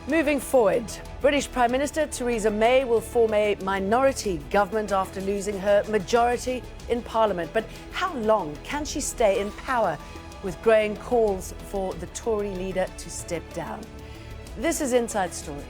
Moving forward, British Prime Minister Theresa May will form a minority government after losing her majority in Parliament. But how long can she stay in power with growing calls for the Tory leader to step down? This is Inside Story.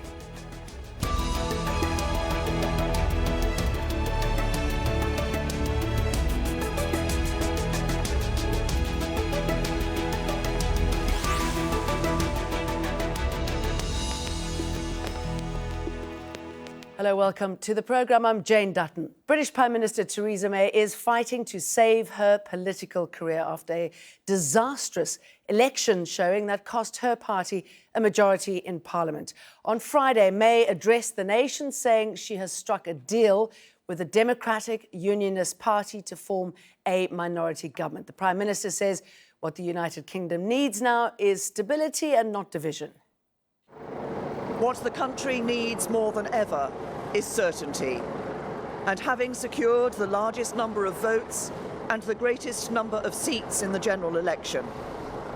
Hello, welcome to the programme. I'm Jane Dutton. British Prime Minister Theresa May is fighting to save her political career after a disastrous election showing that cost her party a majority in Parliament. On Friday, May addressed the nation saying she has struck a deal with the Democratic Unionist Party to form a minority government. The Prime Minister says what the United Kingdom needs now is stability and not division. What the country needs more than ever is certainty. And having secured the largest number of votes and the greatest number of seats in the general election,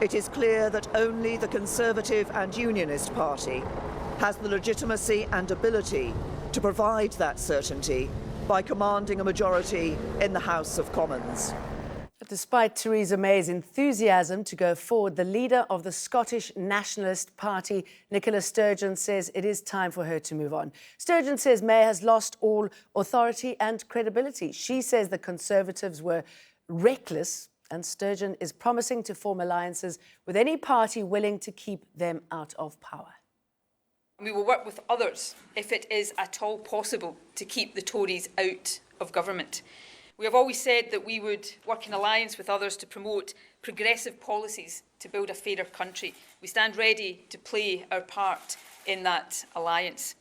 it is clear that only the Conservative and Unionist Party has the legitimacy and ability to provide that certainty by commanding a majority in the House of Commons. Despite Theresa May's enthusiasm to go forward, the leader of the Scottish Nationalist Party, Nicola Sturgeon, says it is time for her to move on. Sturgeon says May has lost all authority and credibility. She says the Conservatives were reckless, and Sturgeon is promising to form alliances with any party willing to keep them out of power. We will work with others if it is at all possible to keep the Tories out of government. We have always said that we would work in alliance with others to promote progressive policies to build a fairer country. We stand ready to play our part in that alliance.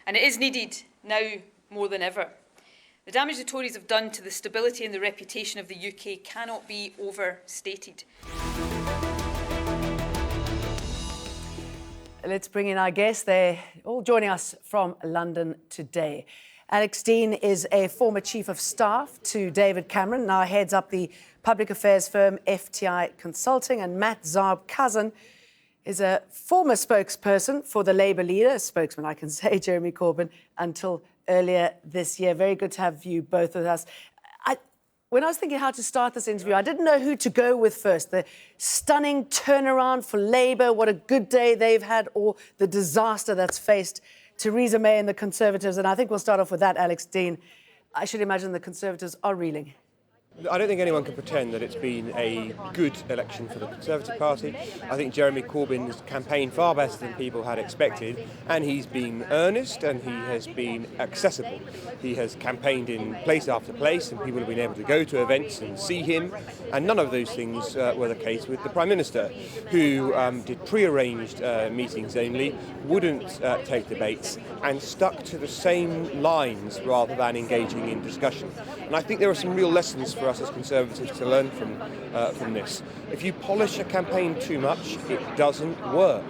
And it is needed now more than ever. The damage the Tories have done to the stability and the reputation of the UK cannot be overstated. Let's bring in our guests. They're all joining us from London today. Alex Dean is a former Chief of Staff to David Cameron, now heads up the public affairs firm FTI Consulting, and Matt Zarb-Cousin is a former spokesperson for the Labour leader, spokesman, I can say, Jeremy Corbyn, until earlier this year. Very good to have you both with us. When I was thinking how to start this interview, I didn't know who to go with first. The stunning turnaround for Labour, what a good day they've had, or the disaster that's faced Theresa May and the Conservatives. And I think we'll start off with that, Alex Dean. I should imagine the Conservatives are reeling. I don't think anyone can pretend that it's been a good election for the Conservative Party. I think Jeremy Corbyn has campaigned far better than people had expected, and he's been earnest and he has been accessible. He has campaigned in place after place, and people have been able to go to events and see him, and none of those things were the case with the Prime Minister, who did pre-arranged meetings only, wouldn't take debates, and stuck to the same lines rather than engaging in discussion. And I think there are some real lessons for us as Conservatives to learn from this. If you polish a campaign too much, it doesn't work.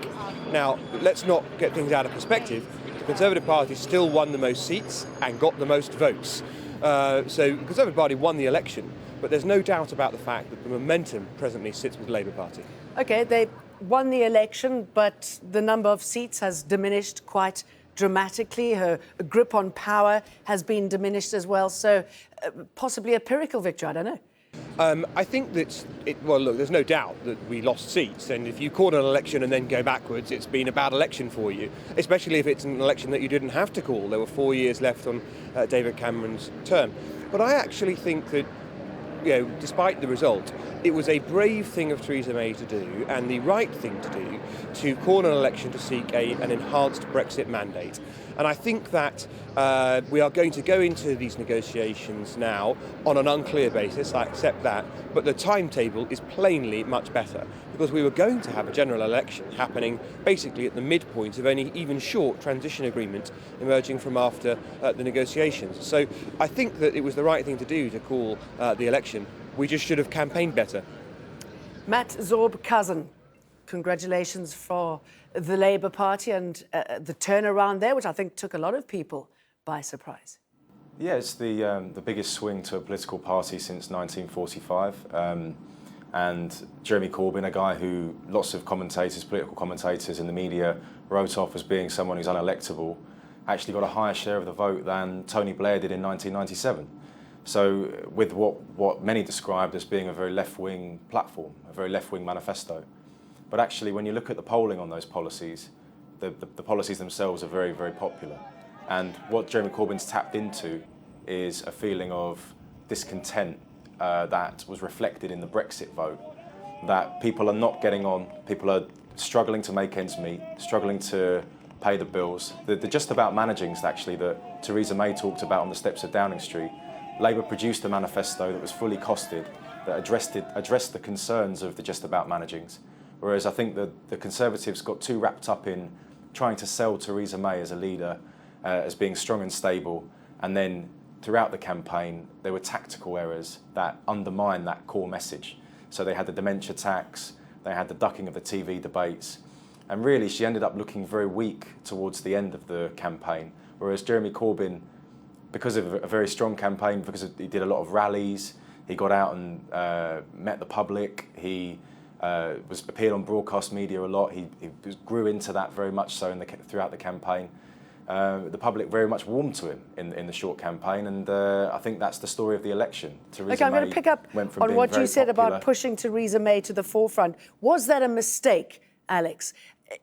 Now, let's not get things out of perspective. The Conservative Party still won the most seats and got the most votes. So the Conservative Party won the election, but there's no doubt about the fact that the momentum presently sits with the Labour Party. OK, they won the election, but the number of seats has diminished quite dramatically. Her grip on power has been diminished as well. So possibly a Pyrrhical victory, I don't know. I think that, well, look, there's no doubt that we lost seats. And if you call an election and then go backwards, it's been a bad election for you, especially if it's an election that you didn't have to call. There were 4 years left on David Cameron's term. But I actually think that, despite the result, it was a brave thing of Theresa May to do and the right thing to do to call an election to seek an enhanced Brexit mandate. And I think that we are going to go into these negotiations now on an unclear basis, I accept that, but the timetable is plainly much better because we were going to have a general election happening basically at the midpoint of any even short transition agreement emerging from after the negotiations. So I think that it was the right thing to do to call the election. We just should have campaigned better. Matt Zarb-Cousin, congratulations for the Labour Party and the turnaround there, which I think took a lot of people by surprise. Yeah, it's the biggest swing to a political party since 1945. And Jeremy Corbyn, a guy who lots of commentators, political commentators in the media wrote off as being someone who's unelectable, actually got a higher share of the vote than Tony Blair did in 1997. So with what many described as being a very left-wing platform, a very left-wing manifesto. But actually, when you look at the polling on those policies, the policies themselves are very, very popular. And what Jeremy Corbyn's tapped into is a feeling of discontent that was reflected in the Brexit vote, that people are not getting on, people are struggling to make ends meet, struggling to pay the bills. The just about managings, actually, that Theresa May talked about on the steps of Downing Street, Labour produced a manifesto that was fully costed, that addressed the concerns of the just about managings. Whereas I think the Conservatives got too wrapped up in trying to sell Theresa May as a leader, as being strong and stable, and then throughout the campaign there were tactical errors that undermined that core message. So they had the dementia tax, they had the ducking of the TV debates, and really she ended up looking very weak towards the end of the campaign. Whereas Jeremy Corbyn, because of a very strong campaign, because he did a lot of rallies, he got out and met the public, he appeared on broadcast media a lot, he grew into that very much so throughout the campaign. The public very much warmed to him in the short campaign, and I think that's the story of the election. I'm going to pick up on what you said about pushing Theresa May to the forefront. Was that a mistake, Alex?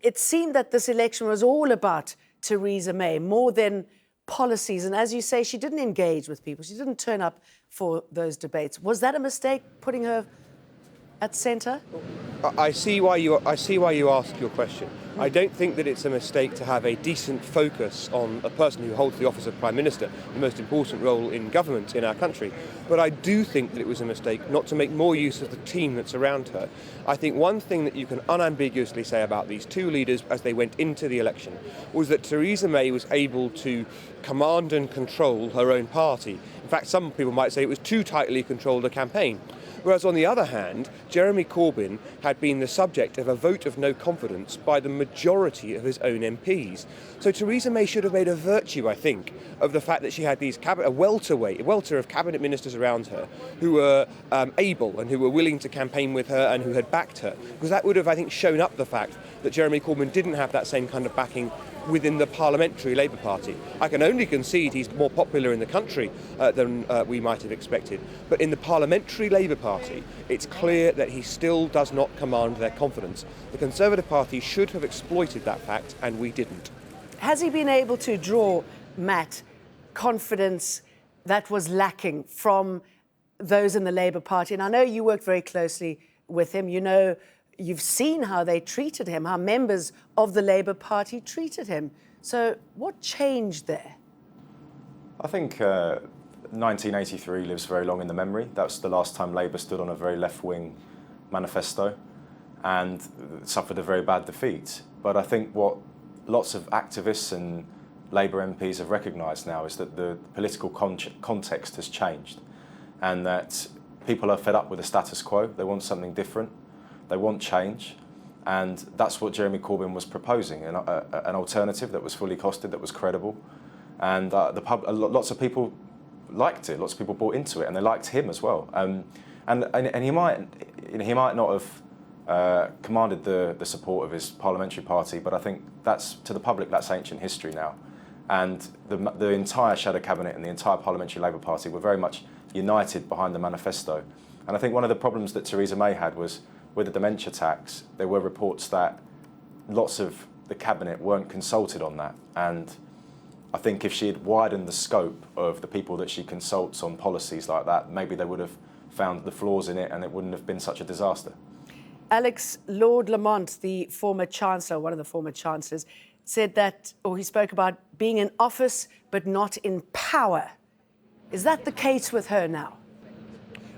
It seemed that this election was all about Theresa May, more than policies. And as you say, she didn't engage with people. She didn't turn up for those debates. Was that a mistake, putting her at centre? I see why you ask your question. I don't think that it's a mistake to have a decent focus on a person who holds the office of Prime Minister, the most important role in government in our country. But I do think that it was a mistake not to make more use of the team that's around her. I think one thing that you can unambiguously say about these two leaders as they went into the election was that Theresa May was able to command and control her own party. In fact, some people might say it was too tightly controlled a campaign. Whereas on the other hand, Jeremy Corbyn had been the subject of a vote of no confidence by the majority of his own MPs. So Theresa May should have made a virtue, I think, of the fact that she had a welter of cabinet ministers around her who were able and who were willing to campaign with her and who had backed her. Because that would have, I think, shown up the fact that Jeremy Corbyn didn't have that same kind of backing within the parliamentary Labour Party. I can only concede he's more popular in the country than we might have expected. But in the parliamentary Labour Party, it's clear that he still does not command their confidence. The Conservative Party should have exploited that fact, and we didn't. Has he been able to draw, Matt, confidence that was lacking from those in the Labour Party? And I know you worked very closely with him. You know, you've seen how they treated him, how members of the Labour Party treated him. So what changed there? I think 1983 lives very long in the memory. That's the last time Labour stood on a very left-wing manifesto and suffered a very bad defeat. But I think what lots of activists and Labour MPs have recognised now is that the political context has changed and that people are fed up with the status quo. They want something different. They want change, and that's what Jeremy Corbyn was proposing, an alternative that was fully costed, that was credible, and lots of people liked it. Lots of people bought into it, and they liked him as well. And he might not have commanded the support of his parliamentary party, but I think that's, to the public, that's ancient history now. And the entire shadow cabinet and the entire parliamentary Labour Party were very much united behind the manifesto. And I think one of the problems that Theresa May had was, with the dementia tax, there were reports that lots of the cabinet weren't consulted on that. And I think if she had widened the scope of the people that she consults on policies like that, maybe they would have found the flaws in it and it wouldn't have been such a disaster. Alex, Lord Lamont, the former Chancellor, one of the former Chancellors, said that, or he spoke about being in office but not in power. Is that the case with her now?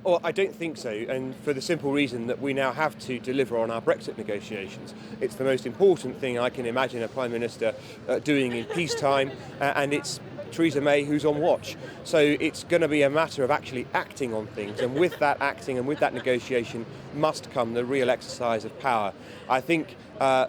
Well, I don't think so, and for the simple reason that we now have to deliver on our Brexit negotiations. It's the most important thing I can imagine a Prime Minister doing in peacetime, and it's Theresa May who's on watch. So it's going to be a matter of actually acting on things, and with that acting and with that negotiation must come the real exercise of power. I think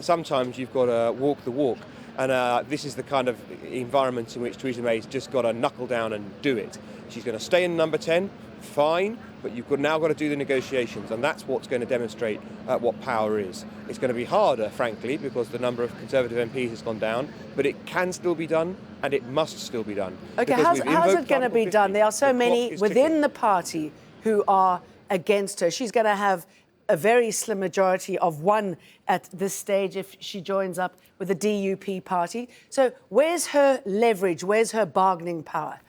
sometimes you've got to walk the walk, and this is the kind of environment in which Theresa May's just got to knuckle down and do it. She's going to stay in number 10, fine, but you've now got to do the negotiations, and that's what's going to demonstrate what power is. It's going to be harder, frankly, because the number of Conservative MPs has gone down, but it can still be done, and it must still be done. OK, how's it going to be done? There are so many within the party who are against her. She's going to have a very slim majority of one at this stage if she joins up with the DUP party. So where's her leverage? Where's her bargaining power?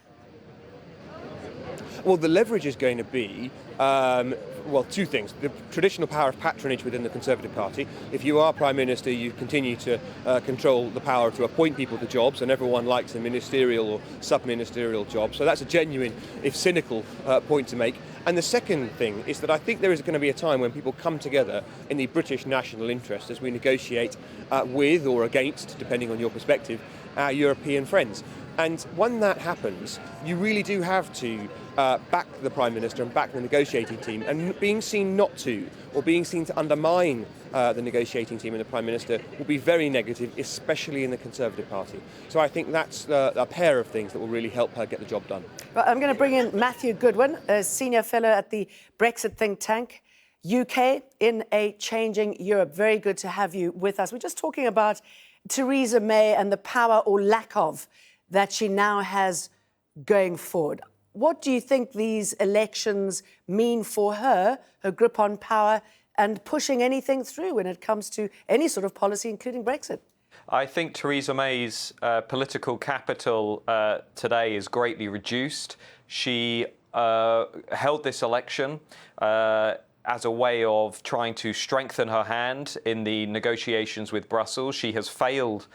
Well, the leverage is going to be, two things. The traditional power of patronage within the Conservative Party. If you are Prime Minister, you continue to control the power to appoint people to jobs, and everyone likes a ministerial or sub-ministerial job. So that's a genuine, if cynical, point to make. And the second thing is that I think there is going to be a time when people come together in the British national interest as we negotiate with or against, depending on your perspective, our European friends. And when that happens, you really do have to back the Prime Minister and back the negotiating team. And being seen not to, or being seen to undermine the negotiating team and the Prime Minister will be very negative, especially in the Conservative Party. So I think that's a pair of things that will really help her get the job done. Well, I'm going to bring in Matthew Goodwin, a senior fellow at the Brexit think tank. UK in a changing Europe. Very good to have you with us. We're just talking about Theresa May and the power or lack of that she now has going forward. What do you think these elections mean for her grip on power and pushing anything through when it comes to any sort of policy, including Brexit? I think Theresa May's political capital today is greatly reduced. She held this election as a way of trying to strengthen her hand in the negotiations with Brussels. She has failed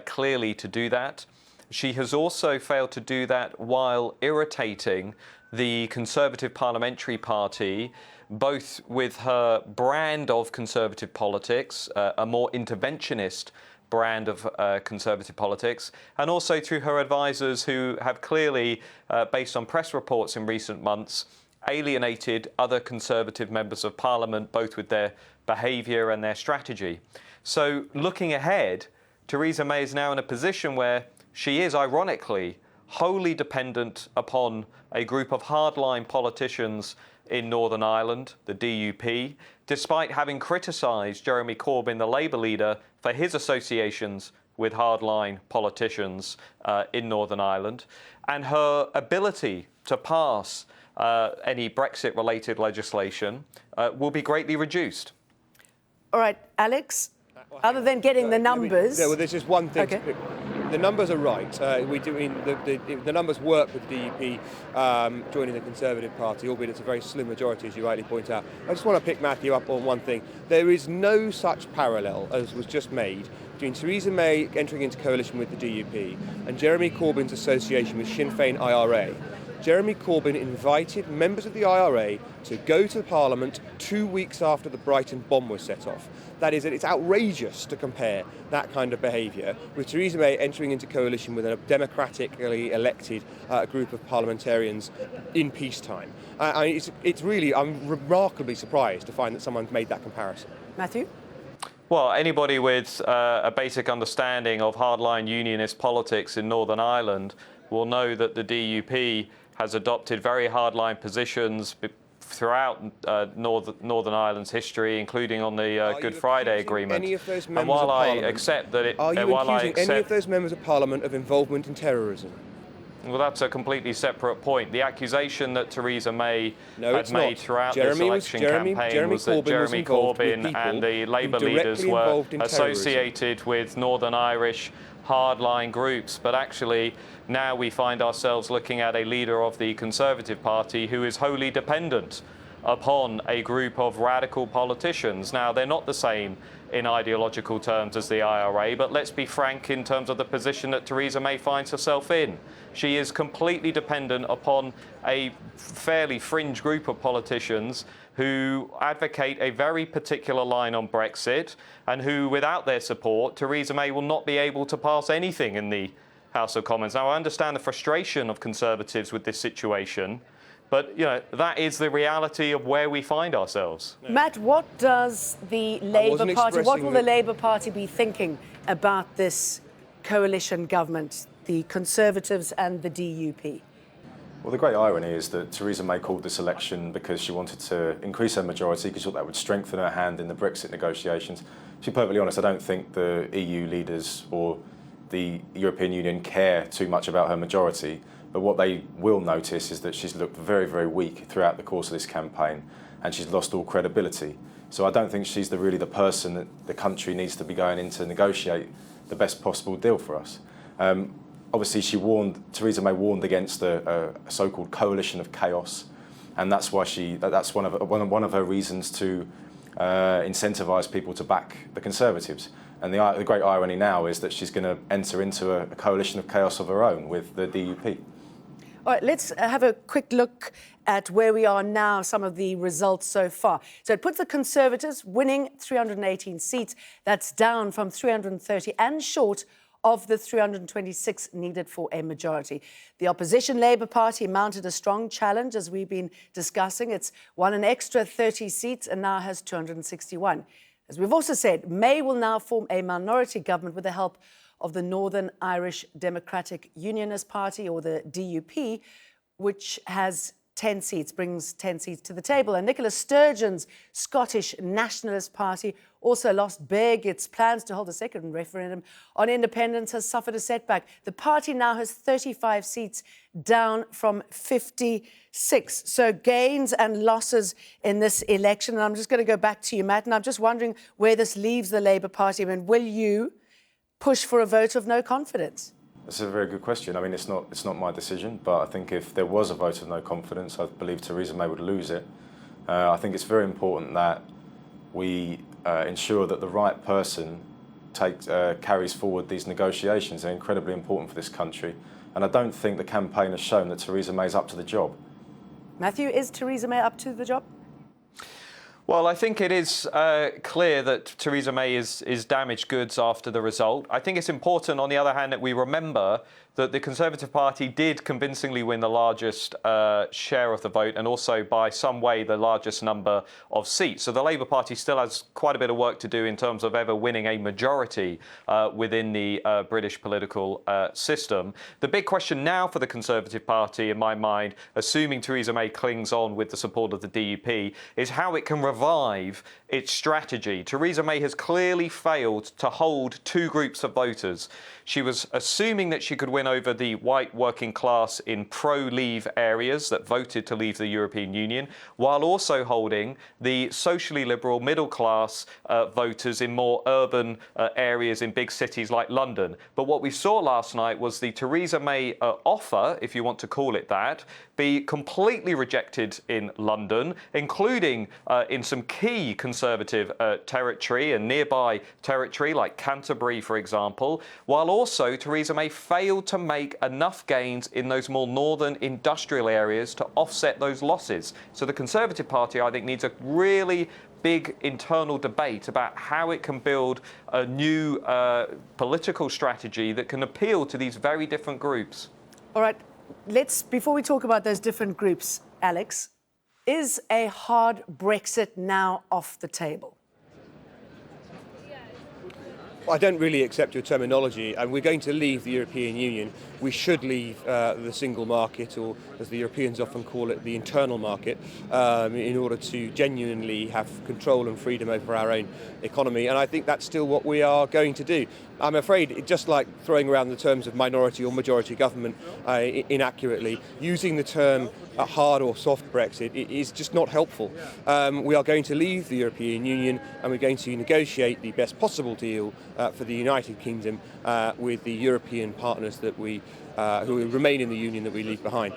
clearly to do that. She has also failed to do that while irritating the Conservative Parliamentary Party, both with her brand of Conservative politics, a more interventionist brand of Conservative politics, and also through her advisers who have clearly, based on press reports in recent months, alienated other Conservative members of Parliament, both with their behaviour and their strategy. So looking ahead, Theresa May is now in a position where she is, ironically, wholly dependent upon a group of hardline politicians in Northern Ireland, the DUP, despite having criticised Jeremy Corbyn, the Labour leader, for his associations with hardline politicians in Northern Ireland, and her ability to pass any Brexit-related legislation will be greatly reduced. All right, Alex, other than getting the numbers... There's just one thing. Okay. The numbers are right. The numbers work with the DUP joining the Conservative Party, albeit it's a very slim majority, as you rightly point out. I just want to pick Matthew up on one thing. There is no such parallel as was just made between Theresa May entering into coalition with the DUP and Jeremy Corbyn's association with Sinn Féin IRA. Jeremy Corbyn invited members of the IRA to go to Parliament 2 weeks after the Brighton bomb was set off. That is, it's outrageous to compare that kind of behaviour with Theresa May entering into coalition with a democratically elected group of parliamentarians in peacetime. It's really, I'm remarkably surprised to find that someone's made that comparison. Matthew? Well, anybody with a basic understanding of hardline unionist politics in Northern Ireland will know that the DUP has adopted very hardline positions throughout Northern Ireland's history, including on the Good Friday Agreement. And while I accept that it... Are you accusing any of those members of Parliament of involvement in terrorism? Well, that's a completely separate point. The accusation that Theresa May had made throughout this election campaign was that Jeremy Corbyn and the Labour leaders were associated with Northern Irish hardline groups, but actually now we find ourselves looking at a leader of the Conservative Party who is wholly dependent upon a group of radical politicians. Now, they're not the same in ideological terms as the IRA, but let's be frank in terms of the position that Theresa May finds herself in. She is completely dependent upon a fairly fringe group of politicians who advocate a very particular line on Brexit and who, without their support, Theresa May will not be able to pass anything in the House of Commons. Now, I understand the frustration of Conservatives with this situation, but, you know, that is the reality of where we find ourselves. Matt, what does the Labour Party, what will the Labour Party be thinking about this coalition government, the Conservatives and the DUP? Well, the great irony is that Theresa May called this election because she wanted to increase her majority, because she thought that would strengthen her hand in the Brexit negotiations. To be perfectly honest, I don't think the EU leaders or the European Union care too much about her majority, but what they will notice is that she's looked very, very weak throughout the course of this campaign, and she's lost all credibility. So I don't think she's really the person that the country needs to be going in to negotiate the best possible deal for us. Obviously, Theresa May warned against a so-called coalition of chaos, and that's why that's one of her reasons to incentivise people to back the Conservatives. And the great irony now is that she's going to enter into a coalition of chaos of her own with the DUP. All right, let's have a quick look at where we are now, some of the results so far. So it puts the Conservatives winning 318 seats. That's down from 330 and short of the 326 needed for a majority. The opposition Labour Party mounted a strong challenge, as we've been discussing. It's won an extra 30 seats and now has 261. As we've also said, May will now form a minority government with the help of the Northern Irish Democratic Unionist Party, or the DUP, which has 10 seats, brings 10 seats to the table. And Nicola Sturgeon's Scottish Nationalist Party also lost big. Its plans to hold a second referendum on independence has suffered a setback. The party now has 35 seats, down from 56. So gains and losses in this election. And I'm just going to go back to you, Matt, and I'm just wondering where this leaves the Labour Party. I mean, will you push for a vote of no confidence? That's a very good question. I mean, it's not my decision, but I think if there was a vote of no confidence, I believe Theresa May would lose it. I think it's very important that we ensure that the right person carries forward these negotiations. They're incredibly important for this country, and I don't think the campaign has shown that Theresa May is up to the job. Matthew, is Theresa May up to the job? Well, I think it is clear that Theresa May is damaged goods after the result. I think it's important, on the other hand, that we remember that the Conservative Party did convincingly win the largest share of the vote, and also by some way the largest number of seats. So the Labour Party still has quite a bit of work to do in terms of ever winning a majority within the British political system. The big question now for the Conservative Party, in my mind, assuming Theresa May clings on with the support of the DUP, is how it can revive its strategy. Theresa May has clearly failed to hold two groups of voters. She was assuming that she could win over the white working class in pro-leave areas that voted to leave the European Union, while also holding the socially liberal middle class voters in more urban areas in big cities like London. But what we saw last night was the Theresa May offer, if you want to call it that, be completely rejected in London, including in some key Conservative territory and nearby territory like Canterbury, for example, while also Theresa May failed to make enough gains in those more northern industrial areas to offset those losses. So the Conservative Party, I think, needs a really big internal debate about how it can build a new political strategy that can appeal to these very different groups. All right, before we talk about those different groups, Alex, is a hard Brexit now off the table? I don't really accept your terminology, and we're going to leave the European Union. We should leave the single market, or as the Europeans often call it, the internal market, in order to genuinely have control and freedom over our own economy. And I think that's still what we are going to do. I'm afraid, just like throwing around the terms of minority or majority government inaccurately, using the term hard or soft Brexit is just not helpful. We are going to leave the European Union, and we're going to negotiate the best possible deal for the United Kingdom with the European partners that who remain in the Union that we leave behind.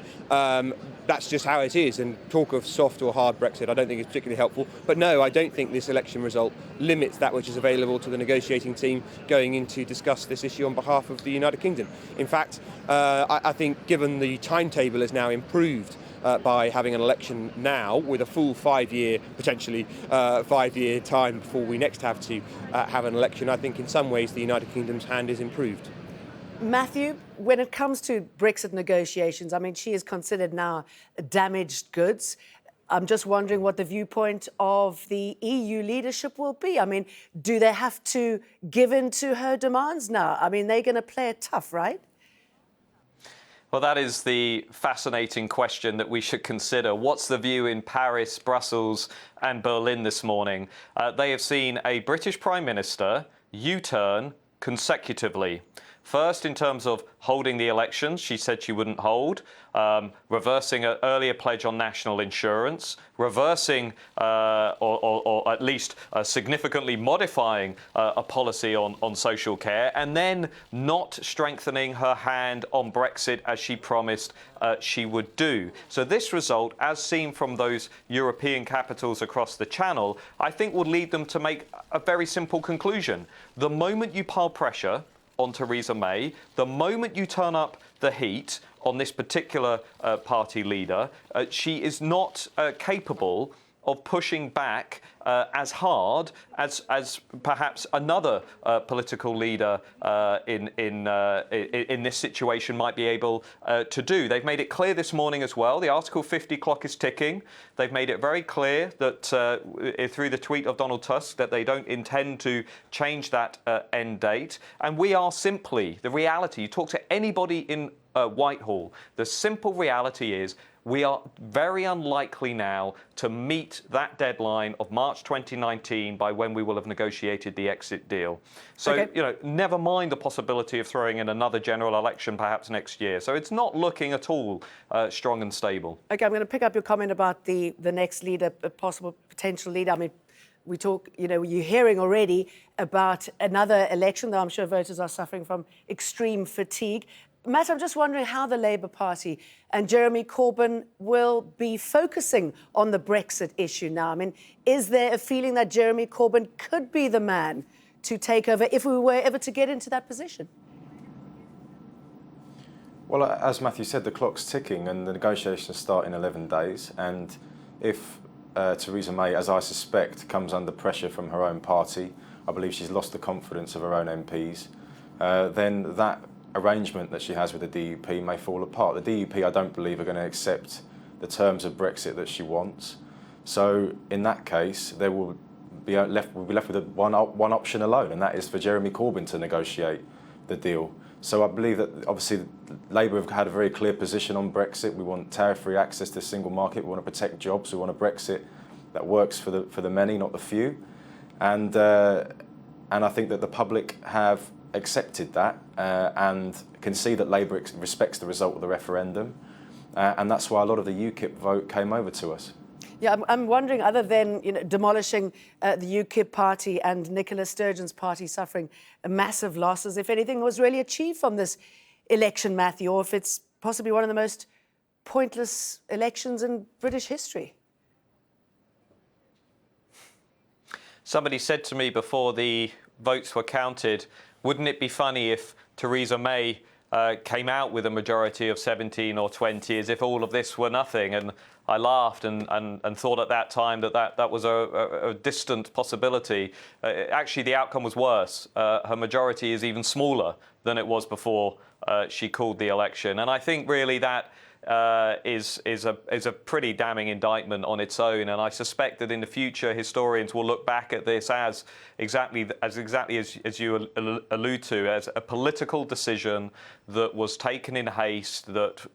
That's just how it is, and talk of soft or hard Brexit I don't think is particularly helpful. But no, I don't think this election result limits that which is available to the negotiating team going in to discuss this issue on behalf of the United Kingdom. In fact, I think given the timetable is now improved by having an election now with a full 5-year, potentially 5-year time before we next have to have an election, I think in some ways the United Kingdom's hand is improved. Matthew, when it comes to Brexit negotiations, I mean, she is considered now damaged goods. I'm just wondering what the viewpoint of the EU leadership will be. I mean, do they have to give in to her demands now? I mean, they're going to play it tough, right? Well, that is the fascinating question that we should consider. What's the view in Paris, Brussels and Berlin this morning? They have seen a British Prime Minister U-turn consecutively. First, in terms of holding the elections, she said she wouldn't hold, reversing an earlier pledge on national insurance, reversing or at least significantly modifying a policy on social care, and then not strengthening her hand on Brexit as she promised she would do. So this result, as seen from those European capitals across the Channel, I think would lead them to make a very simple conclusion. The moment you pile pressure on Theresa May, the moment you turn up the heat on this particular party leader, she is not capable of pushing back as hard as perhaps another political leader in this situation might be able to do. They've made it clear this morning as well. The Article 50 clock is ticking. They've made it very clear that through the tweet of Donald Tusk that they don't intend to change that end date. And we are simply, the reality, you talk to anybody in Whitehall, the simple reality is we are very unlikely now to meet that deadline of March 2019 by when we will have negotiated the exit deal. So, Okay. Never mind the possibility of throwing in another general election perhaps next year. So it's not looking at all strong and stable. Okay, I'm going to pick up your comment about the next leader, a possible potential leader. I mean, we talk, you're hearing already about another election, though I'm sure voters are suffering from extreme fatigue. Matt, I'm just wondering how the Labour Party and Jeremy Corbyn will be focusing on the Brexit issue now. I mean, is there a feeling that Jeremy Corbyn could be the man to take over if we were ever to get into that position? Well, as Matthew said, the clock's ticking and the negotiations start in 11 days. And if Theresa May, as I suspect, comes under pressure from her own party, I believe she's lost the confidence of her own MPs, then that arrangement that she has with the DUP may fall apart. The DUP, I don't believe, are going to accept the terms of Brexit that she wants. So in that case, we'll be left with one option alone, and that is for Jeremy Corbyn to negotiate the deal. So I believe that obviously Labour have had a very clear position on Brexit. We want tariff-free access to the single market. We want to protect jobs. We want a Brexit that works for the many, not the few. And I think that the public have accepted that and can see that Labour respects the result of the referendum, and that's why a lot of the UKIP vote came over to us. Yeah, I'm wondering, other than demolishing the UKIP party and Nicola Sturgeon's party suffering massive losses, if anything was really achieved from this election, Matthew, or if it's possibly one of the most pointless elections in British history. Somebody said to me before the votes were counted, wouldn't it be funny if Theresa May came out with a majority of 17 or 20 as if all of this were nothing? And I laughed and thought at that time that was a distant possibility. Actually, the outcome was worse. Her majority is even smaller than it was before she called the election. And I think really that is a pretty damning indictment on its own, and I suspect that in the future historians will look back at this as exactly as you allude to, as a political decision that was taken in haste, that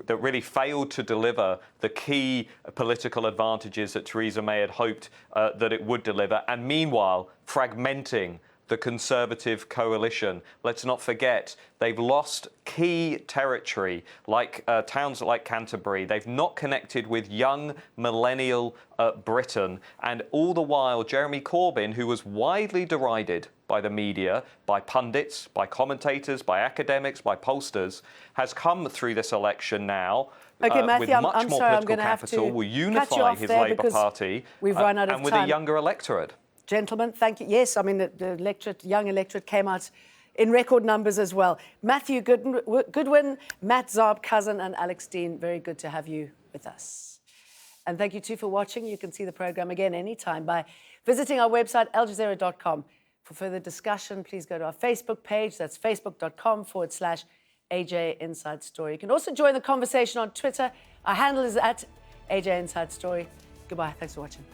really failed to deliver the key political advantages that Theresa May had hoped that it would deliver, and meanwhile fragmenting the Conservative coalition. Let's not forget, they've lost key territory, like towns like Canterbury. They've not connected with young millennial Britain. And all the while, Jeremy Corbyn, who was widely derided by the media, by pundits, by commentators, by academics, by pollsters, has come through this election now Okay, Matthew, with much more sorry, political capital, will unify his Labour Party, we've run out of and with time. a younger electorate. Gentlemen, thank you. Yes, I mean, the young electorate came out in record numbers as well. Matthew Goodwin, Matt Zarb-Cousin and Alex Dean, very good to have you with us. And thank you too for watching. You can see the programme again anytime by visiting our website, aljazeera.com. For further discussion, please go to our Facebook page. That's facebook.com/AJ Inside Story. You can also join the conversation on Twitter. Our handle is @AJ Inside Story. Goodbye. Thanks for watching.